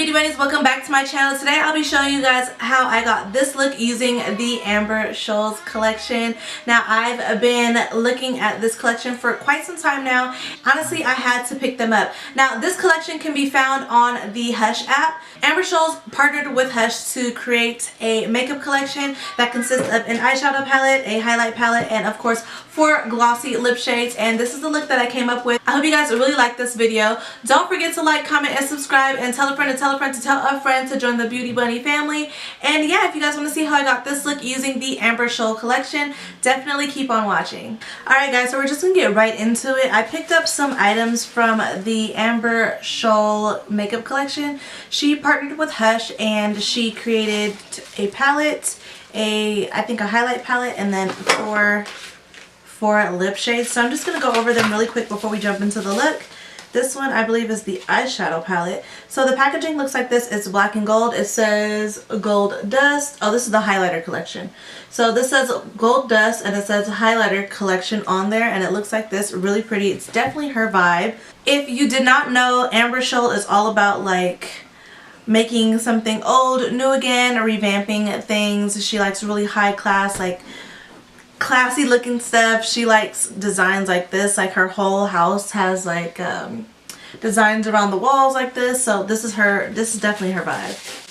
beauty bunnies, welcome back to my channel. Today I'll be showing you guys how I got this look using the Amber Scholl's collection. Now I've been looking at this collection for quite some time now. Honestly, I had to pick them up. Now this collection can be found on the Hush app. Amber Scholl's partnered with Hush to create a makeup collection that consists of an eyeshadow palette, a highlight palette, and of course 4 glossy lip shades. And this is the look that I came up with. I hope you guys really like this video. Don't forget to like, comment, and subscribe, and tell a friend to tell a friend to tell a friend to join the Beauty Bunny family. And yeah, if you guys want to see how I got this look using the Amber Scholl collection, definitely keep on watching. Alright guys, so we're just going to get right into it. I picked up some items from the Amber Scholl makeup collection. She partnered with Hush and she created a palette, I think a highlight palette, and then four lip shades. So I'm just going to go over them really quick before we jump into the look. This one I believe is the eyeshadow palette. So the packaging looks like this. It's black and gold. It says gold dust. Oh, this is the highlighter collection. So this says gold dust and it says highlighter collection on there, and it looks like this. Really pretty. It's definitely her vibe. If you did not know, Amber Scholl is all about like making something old new again, or revamping things. She likes really high class, like classy looking stuff. She likes designs like this. Like her whole house has like designs around the walls like this. So this is definitely her vibe.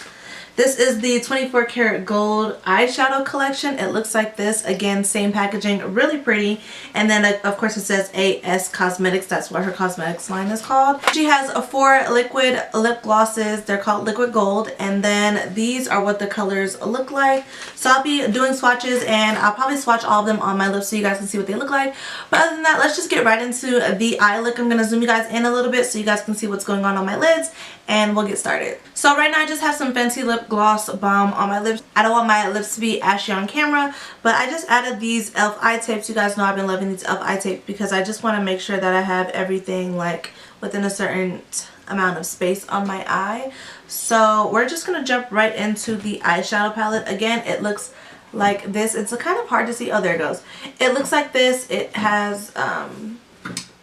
This is the 24 karat gold eyeshadow collection. It looks like this. Again, same packaging, really pretty. And then of course it says AS Cosmetics. That's what her cosmetics line is called. She has 4 liquid lip glosses. They're called liquid gold. And then these are what the colors look like. So I'll be doing swatches, and I'll probably swatch all of them on my lips so you guys can see what they look like. But other than that, let's just get right into the eye look. I'm going to zoom you guys in a little bit so you guys can see what's going on my lids, and we'll get started. So right now I just have some FENTY lip gloss balm on my lips. I don't want my lips to be ashy on camera, but I just added these E.L.F eye tapes. You guys know I've been loving these E.L.F eye tapes because I just want to make sure that I have everything like within a certain amount of space on my eye. So we're just going to jump right into the eyeshadow palette. Again, it looks like this. It's kind of hard to see. Oh, there it goes. It looks like this. It has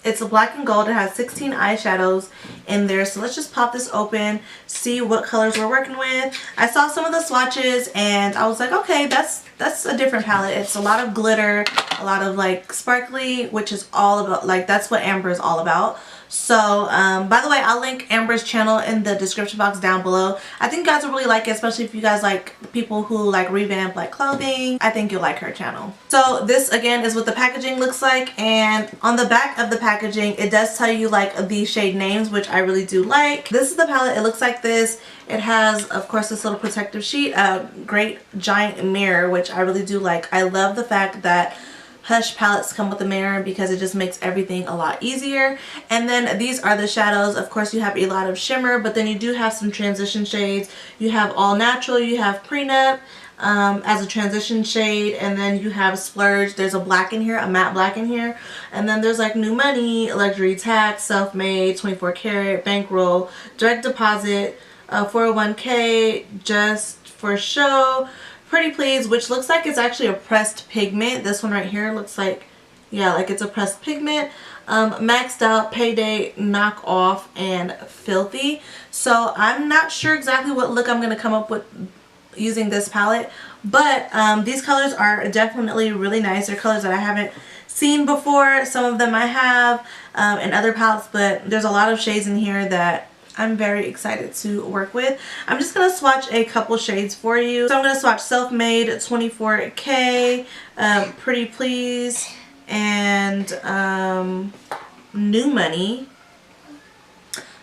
it's a black and gold. It has 16 eyeshadows in there. So let's just pop this open, see what colors we're working with. I saw some of the swatches and I was like, okay, that's a different palette. It's a lot of glitter, a lot of like sparkly, which is all about, like, that's what Amber is all about. So by the way, I'll link Amber's channel in the description box down below. I think you guys will really like it, especially if you guys like people who like revamp like clothing. I think you'll like her channel. So this again is what the packaging looks like, and on the back of the packaging it does tell you like the shade names, which I really do like. This is the palette. It looks like this. It has of course this little protective sheet, a great giant mirror, which I really do like. I love the fact that Hush palettes come with a mirror because it just makes everything a lot easier. And then these are the shadows. Of course you have a lot of shimmer, but then you do have some transition shades. You have All Natural, you have Prenup as a transition shade, and then you have Splurge. There's a black in here, a matte black in here, and then there's like New Money, Luxury Tax, Self-Made, 24 karat, Bankroll, Direct Deposit, 401k, Just for Show, Pretty Please, which looks like it's actually a pressed pigment. This one right here looks like, yeah, like it's a pressed pigment. Maxed Out, Payday, Knock Off, and Filthy. So I'm not sure exactly what look I'm going to come up with using this palette, but these colors are definitely really nice. They're colors that I haven't seen before. Some of them I have in other palettes, but there's a lot of shades in here that I'm very excited to work with. I'm just going to swatch a couple shades for you. So I'm going to swatch Self-Made, 24K, Pretty Please, and New Money.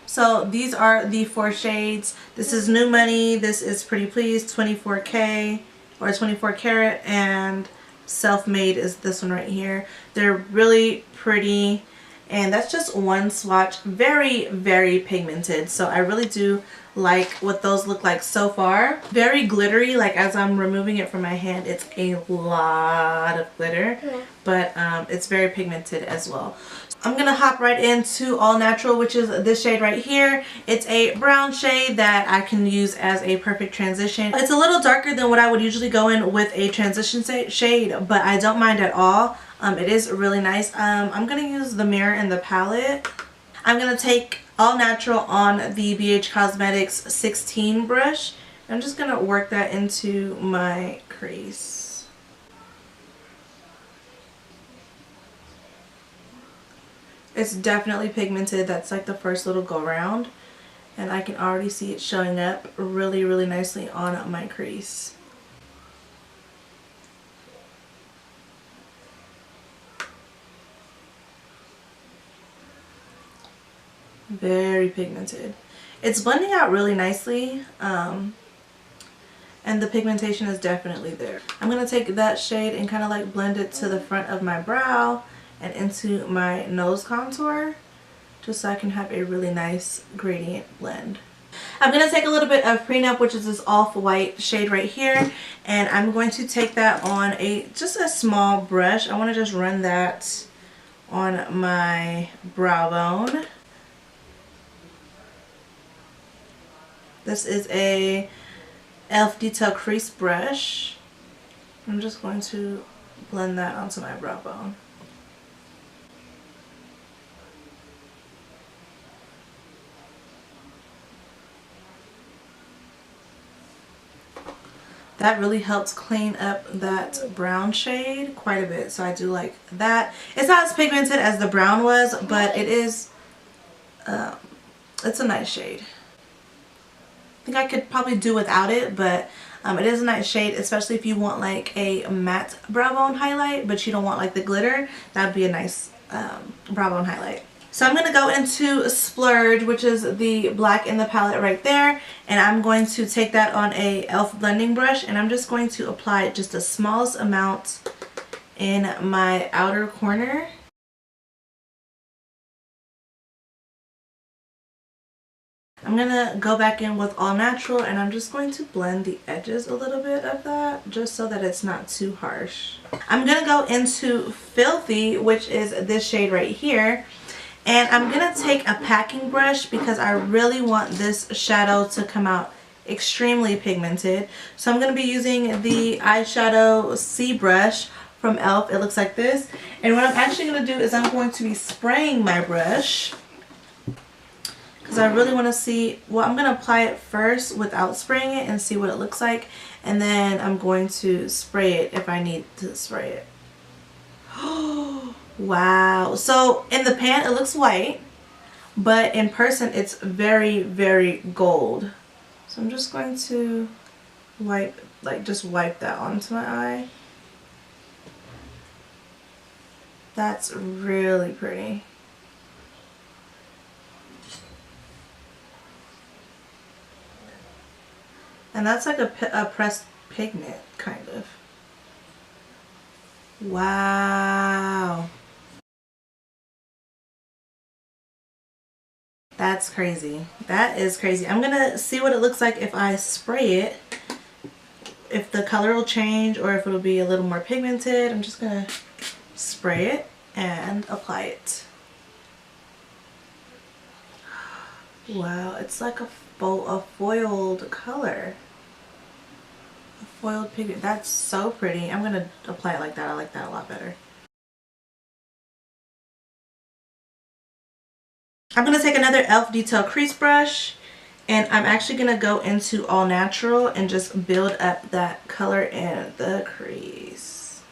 So these are the 4 shades. This is New Money, this is Pretty Please, 24K or 24 karat, and Self-Made is this one right here. They're really pretty. And that's just one swatch. Very, very pigmented. So I really do like what those look like so far. Very glittery. Like as I'm removing it from my hand, it's a lot of glitter. But it's very pigmented as well. I'm going to hop right into All Natural, which is this shade right here. It's a brown shade that I can use as a perfect transition. It's a little darker than what I would usually go in with a transition shade, but I don't mind at all. It is really nice. I'm going to use the mirror in the palette. I'm going to take All Natural on the BH Cosmetics 16 brush. I'm just going to work that into my crease. It's definitely pigmented. That's like the first little go around. And I can already see it showing up really, really nicely on my crease. Very pigmented. It's blending out really nicely, and the pigmentation is definitely there. I'm going to take that shade and kind of like blend it to the front of my brow and into my nose contour, just so I can have a really nice gradient blend. I'm going to take a little bit of Prenup, which is this off-white shade right here, and I'm going to take that on just a small brush. I want to just run that on my brow bone. This is a E.L.F. Detail Crease brush. I'm just going to blend that onto my brow bone. That really helps clean up that brown shade quite a bit, so I do like that. It's not as pigmented as the brown was, but it is, it's a nice shade. I think I could probably do without it, but it is a nice shade, especially if you want like a matte brow bone highlight, but you don't want like the glitter. That would be a nice brow bone highlight. So I'm going to go into Splurge, which is the black in the palette right there, and I'm going to take that on a E.L.F. blending brush, and I'm just going to apply just the smallest amount in my outer corner. I'm going to go back in with All Natural, and I'm just going to blend the edges a little bit of that just so that it's not too harsh. I'm going to go into Filthy, which is this shade right here, and I'm going to take a packing brush because I really want this shadow to come out extremely pigmented. So I'm going to be using the Eyeshadow C brush from E.L.F. It looks like this, and what I'm actually going to do is I'm going to be spraying my brush, because I really want to see, well, I'm going to apply it first without spraying it and see what it looks like, and then I'm going to spray it if I need to spray it. Wow. So in the pan it looks white, but in person it's very, very gold. So I'm just going to wipe that onto my eye. That's really pretty. And that's like a pressed pigment, kind of. Wow. That's crazy. That is crazy. I'm going to see what it looks like if I spray it. If the color will change or if it'll be a little more pigmented. I'm just going to spray it and apply it. Wow, it's like a foiled color. A foiled pigment. That's so pretty. I'm going to apply it like that. I like that a lot better. I'm going to take another E.L.F. Detail Crease brush, and I'm actually going to go into All Natural and just build up that color in the crease.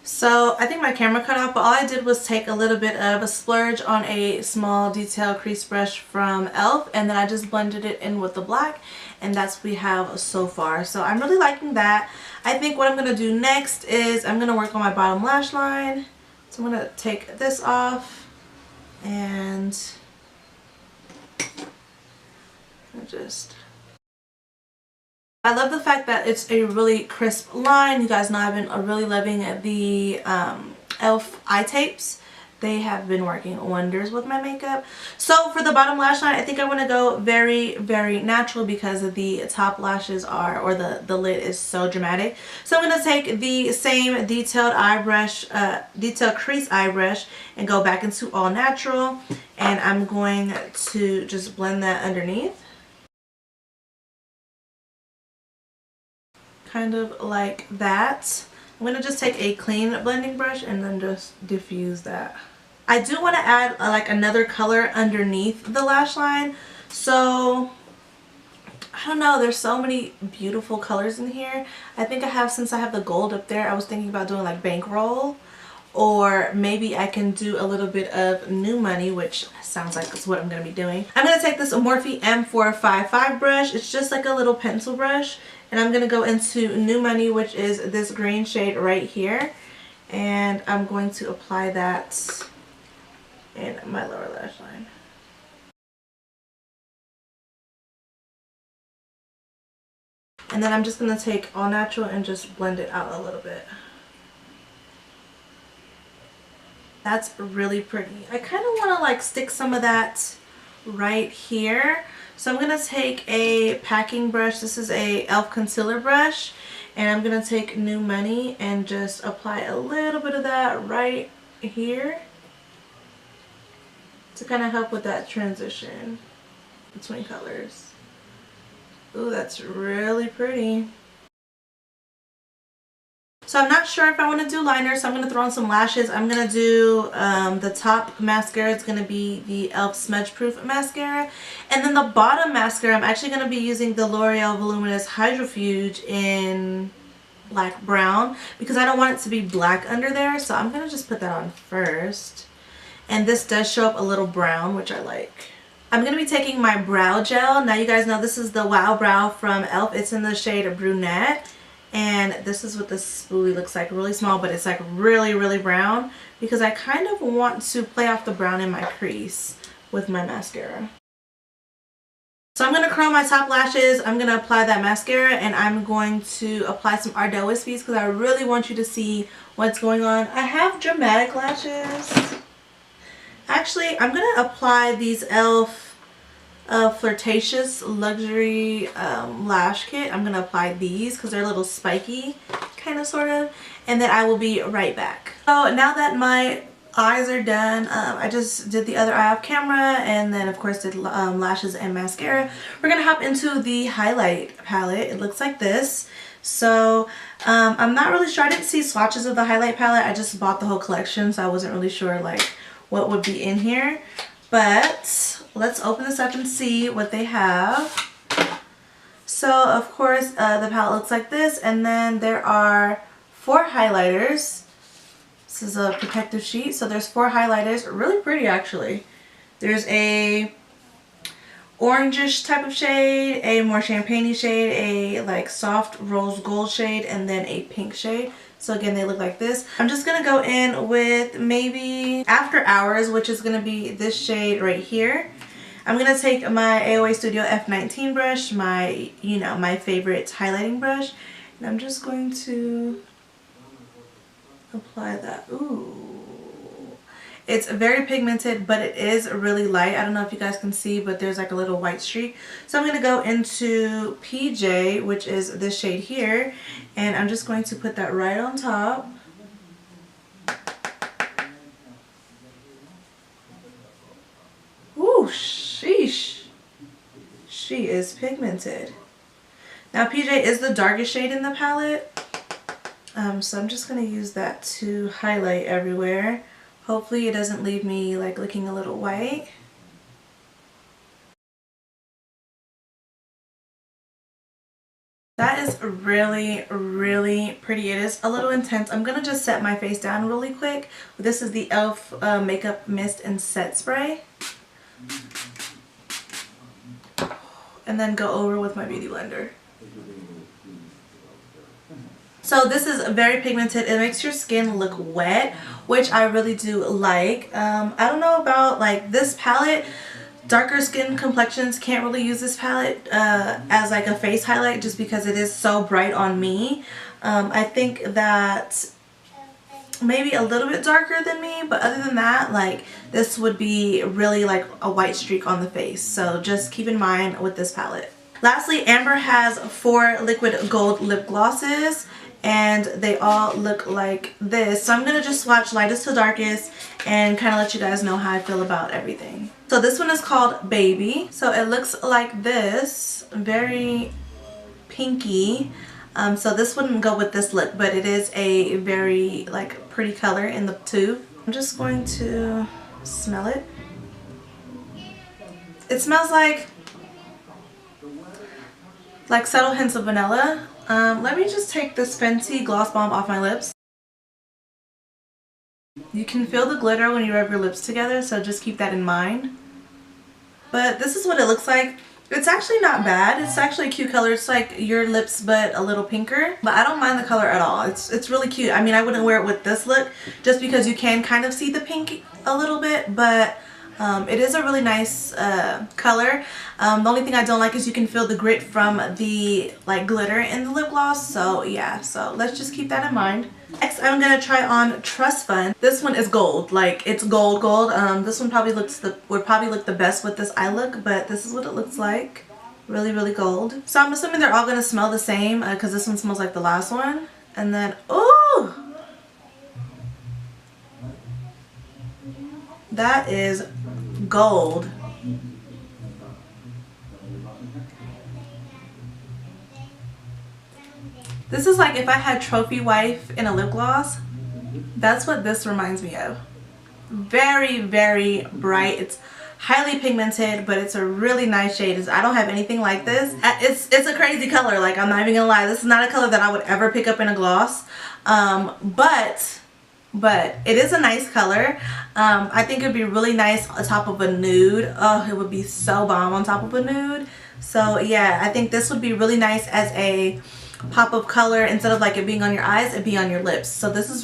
So I think my camera cut off, but all I did was take a little bit of a splurge on a small detail crease brush from E.L.F. and then I just blended it in with the black, and that's what we have so far. So I'm really liking that. I think what I'm going to do next is I'm going to work on my bottom lash line. So I'm going to take this off and I love the fact that it's a really crisp line. You guys know I've been really loving the E.L.F. eye tapes. They have been working wonders with my makeup. So for the bottom lash line, I think I want to go very, very natural because the top lashes are, or the lid is so dramatic. So I'm going to take the same detailed eye brush, detail crease eye brush, and go back into All Natural. And I'm going to just blend that underneath. Kind of like that. I'm going to just take a clean blending brush and then just diffuse that. I do want to add like another color underneath the lash line. So I don't know, there's so many beautiful colors in here. I think I have, since I have the gold up there, I was thinking about doing like bankroll. Or maybe I can do a little bit of New Money, which sounds like it's what I'm going to be doing. I'm going to take this Morphe M455 brush. It's just like a little pencil brush. And I'm going to go into New Money, which is this green shade right here. And I'm going to apply that in my lower lash line. And then I'm just going to take All Natural and just blend it out a little bit. That's really pretty. I kind of want to like stick some of that right here. So I'm going to take a packing brush. This is a E.L.F. concealer brush. And I'm going to take New Money and just apply a little bit of that right here to kind of help with that transition between colors. Ooh, that's really pretty. So I'm not sure if I want to do liner, so I'm going to throw on some lashes. I'm going to do the top mascara. It's going to be the E.L.F. Smudge Proof Mascara. And then the bottom mascara, I'm actually going to be using the L'Oreal Voluminous Hydrofuge in black brown because I don't want it to be black under there. So I'm going to just put that on first. And this does show up a little brown, which I like. I'm going to be taking my brow gel. Now you guys know this is the Wow Brow from E.L.F. It's in the shade Brunette. And this is what this spoolie looks like. Really small, but it's like really, really brown. Because I kind of want to play off the brown in my crease with my mascara. So I'm going to curl my top lashes. I'm going to apply that mascara. And I'm going to apply some Ardell Wispies because I really want you to see what's going on. I have dramatic lashes. Actually, I'm going to apply these E.L.F. Flirtatious Luxury Lash Kit. I'm going to apply these because they're a little spiky, kind of, sort of. And then I will be right back. So now that my eyes are done, I just did the other eye off camera and then of course did lashes and mascara. We're going to hop into the highlight palette. It looks like this. So I'm not really sure. I didn't see swatches of the highlight palette. I just bought the whole collection, so I wasn't really sure like what would be in here. But let's open this up and see what they have. So of course the palette looks like this, and then there are 4 highlighters. This is a protective sheet, so there's 4 highlighters. Really pretty actually. There's a orangish type of shade, a more champagne-y shade, a like soft rose gold shade, and then a pink shade. So again, they look like this. I'm just going to go in with maybe After Hours, which is going to be this shade right here. I'm going to take my AOA Studio F19 brush, my, you know, my favorite highlighting brush. And I'm just going to apply that. Ooh. It's very pigmented, but it is really light. I don't know if you guys can see, but there's like a little white streak. So I'm going to go into PJ, which is this shade here. And I'm just going to put that right on top. Ooh, sheesh. She is pigmented. Now PJ is the darkest shade in the palette. So I'm just going to use that to highlight everywhere. Hopefully it doesn't leave me like looking a little white. That is really, really pretty. It is a little intense. I'm going to just set my face down really quick. This is the E.L.F. Makeup Mist and Set Spray. And then go over with my Beauty Blender. So this is very pigmented. It makes your skin look wet, which I really do like. I don't know about like this palette. Darker skin complexions can't really use this palette as like a face highlight just because it is so bright on me. I think that maybe a little bit darker than me, but other than that, like this would be really like a white streak on the face. So just keep in mind with this palette. Lastly, Amber has 4 liquid gold lip glosses. And they all look like this. So I'm going to just swatch lightest to darkest and kind of let you guys know how I feel about everything. So this one is called Baby. So it looks like this. Very pinky. So this wouldn't go with this look, but it is a very like pretty color in the tube. I'm just going to smell it. It smells like subtle hints of vanilla. Let me just take this Fenty Gloss Bomb off my lips. You can feel the glitter when you rub your lips together, so just keep that in mind. But this is what it looks like. It's actually not bad. It's actually a cute color. It's like your lips but a little pinker. But I don't mind the color at all. It's really cute. I mean, I wouldn't wear it with this look just because you can kind of see the pink a little bit, but it is a really nice color. The only thing I don't like is you can feel the grit from the like glitter in the lip gloss. So yeah, so let's just keep that in mind. Next, I'm gonna try on Trust Fund. This one is gold, like it's gold. This one probably would probably look the best with this eye look, but this is what it looks like. Really gold. So I'm assuming they're all gonna smell the same because this one smells like the last one. And then, ooh, that is gold. This is like if I had Trophy Wife in a lip gloss. That's what this reminds me of. Very bright. It's highly pigmented, but it's a really nice shade. I don't have anything like this. It's a crazy color, like I'm not even gonna lie. This is not a color that I would ever pick up in a gloss. But it is a nice color. I think it would be really nice on top of a nude. Oh, it would be so bomb on top of a nude. So yeah, I think this would be really nice as a pop of color. Instead of like it being on your eyes, it'd be on your lips. So this is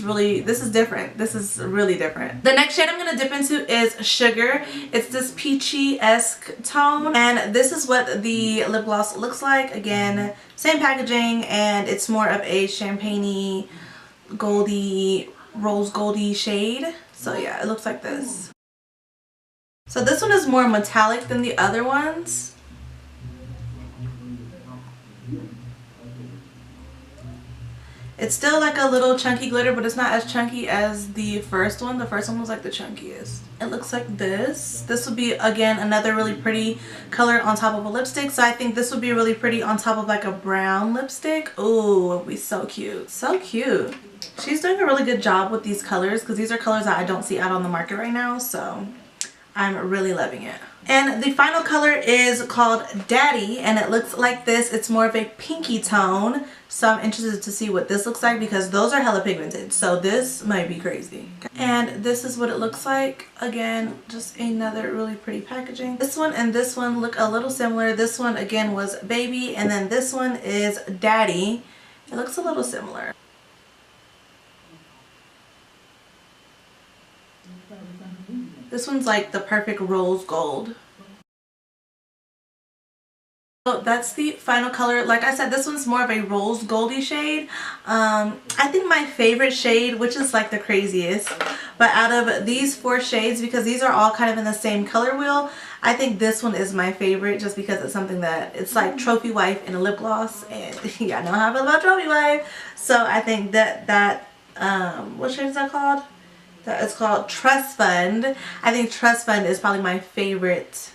different. This is really different. The next shade I'm going to dip into is Sugar. It's this peachy-esque tone, and this is what the lip gloss looks like. Again, same packaging, and it's more of a champagne-y, goldy, rose goldy shade. So yeah, it looks like this. So this one is more metallic than the other ones. It's still like a little chunky glitter, but it's not as chunky as the first one. The first one was like the chunkiest. It looks like this. This would be, again, another really pretty color on top of a lipstick. So I think this would be really pretty on top of like a brown lipstick. Ooh, it would be so cute. So cute. She's doing a really good job with these colors because these are colors that I don't see out on the market right now. So I'm really loving it. And the final color is called Daddy, and it looks like this. It's more of a pinky tone. So I'm interested to see what this looks like because those are hella pigmented. So this might be crazy. And this is what it looks like. Again, just another really pretty packaging. This one and this one look a little similar. This one again was Baby, and then this one is Daddy. It looks a little similar. This one's like the perfect rose gold. So that's the final color. Like I said, this one's more of a rose goldy shade. I think my favorite shade, which is like the craziest, but out of these 4 shades, because these are all kind of in the same color wheel, I think this one is my favorite just because it's something that it's like Trophy Wife in a lip gloss, and yeah, I know how I feel about Trophy Wife. So I think that what shade is that called? It's called Trust Fund. I think Trust Fund is probably my favorite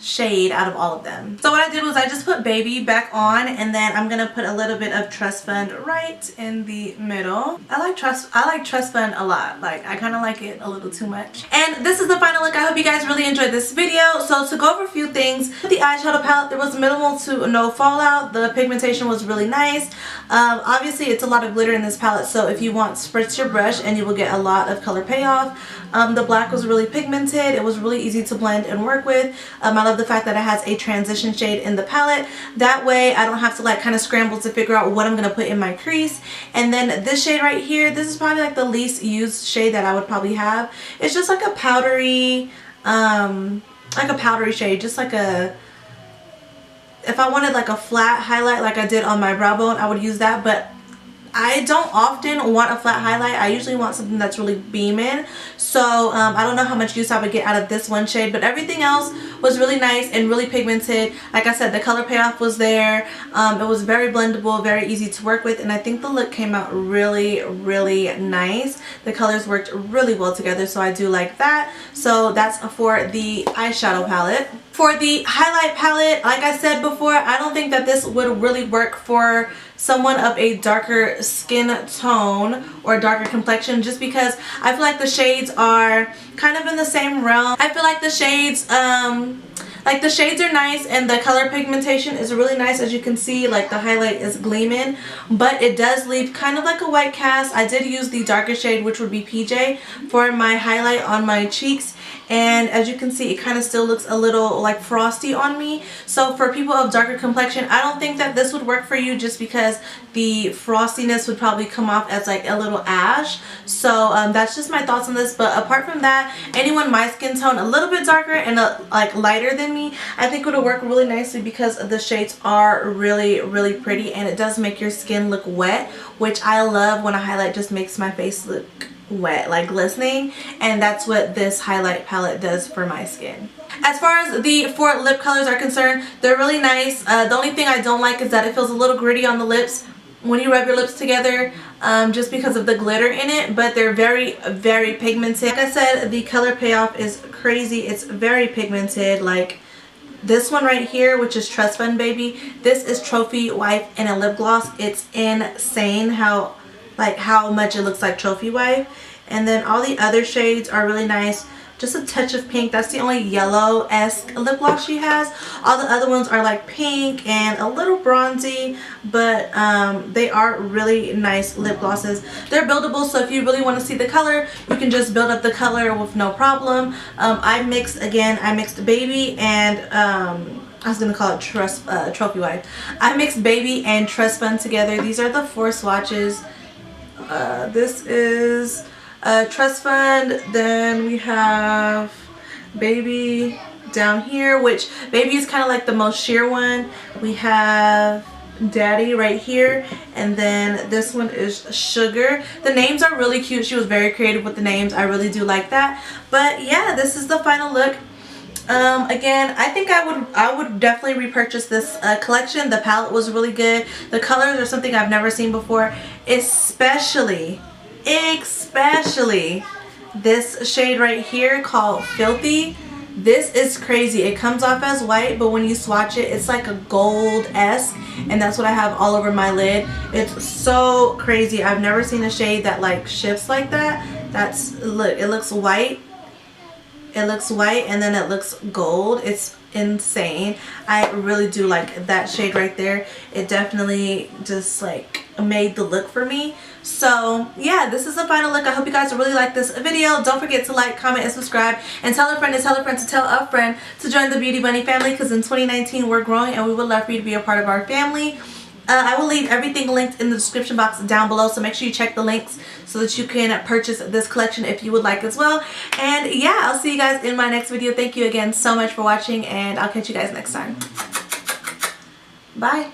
shade out of all of them. So what I did was I just put Baby back on, and then I'm gonna put a little bit of Trust Fund right in the middle. I like Trust Fund a lot. Like, I kind of like it a little too much. And this is the final look. I hope you guys really enjoyed this video. So to go over a few things, with the eyeshadow palette, there was minimal to no fallout. The pigmentation was really nice. Obviously it's a lot of glitter in this palette, so if you want, spritz your brush and you will get a lot of color payoff. The black was really pigmented. It was really easy to blend and work with. I love the fact that it has a transition shade in the palette. That way I don't have to like kind of scramble to figure out what I'm going to put in my crease. And then this shade right here, this is probably like the least used shade that I would probably have. It's just like a powdery shade, just like a, if I wanted like a flat highlight like I did on my brow bone, I would use that, but I don't often want a flat highlight. I usually want something that's really beaming. So I don't know how much use I would get out of this one shade, but everything else was really nice and really pigmented. Like I said, the color payoff was there. It was very blendable, very easy to work with, and I think the look came out really nice. The colors worked really well together, so I do like that. So that's for the eyeshadow palette. For the highlight palette, like I said before, I don't think that this would really work for someone of a darker skin tone or darker complexion, just because I feel like the shades are kind of in the same realm. I feel like the shades are nice and the color pigmentation is really nice. As you can see, like the highlight is gleaming, but it does leave kind of like a white cast. I did use the darker shade, which would be PJ, for my highlight on my cheeks, and as you can see, it kind of still looks a little like frosty on me. So for people of darker complexion, I don't think that this would work for you, just because the frostiness would probably come off as like a little ash. So that's just my thoughts on this. But apart from that, anyone my skin tone, a little bit darker and like lighter than me, I think it would work really nicely, because the shades are really, really pretty, and it does make your skin look wet, which I love when a highlight just makes my face look wet, like glistening, and that's what this highlight palette does for my skin. As far as the 4 lip colors are concerned, they're really nice. The only thing I don't like is that it feels a little gritty on the lips when you rub your lips together, just because of the glitter in it, but they're very, very pigmented. Like I said, the color payoff is crazy. It's very pigmented. Like this one right here, which is Trust Fund Baby, this is Trophy Wife in a lip gloss. It's insane how much it looks like Trophy Wife. And then all the other shades are really nice. Just a touch of pink. That's the only yellow-esque lip gloss she has. All the other ones are like pink and a little bronzy, but they are really nice lip glosses. They're buildable, so if you really want to see the color, you can just build up the color with no problem. I mixed Baby and I was gonna call it Trophy Wife. I mixed Baby and Trust Fund together. These are the 4 swatches. This is Trust Fund, then we have Baby down here, which Baby is kind of like the most sheer one. We have Daddy right here, and then this one is Sugar. The names are really cute. She was very creative with the names. I really do like that. But yeah, this is the final look. Again, I think I would definitely repurchase this collection. The palette was really good. The colors are something I've never seen before, especially this shade right here called Filthy. This is crazy. It comes off as white, but when you swatch it, it's like a gold-esque, and that's what I have all over my lid. It's so crazy. I've never seen a shade that like shifts like that. Look, it looks white. It looks white and then it looks gold. It's insane. I really do like that shade right there. It definitely just like made the look for me. So yeah, this is the final look. I hope you guys really like this video. Don't forget to like, comment, and subscribe, and tell a friend to tell a friend to tell a friend to join the Beauty Bunny family, because in 2019 we're growing and we would love for you to be a part of our family. I will leave everything linked in the description box down below, so make sure you check the links so that you can purchase this collection if you would like as well. And yeah, I'll see you guys in my next video. Thank you again so much for watching, and I'll catch you guys next time. Bye.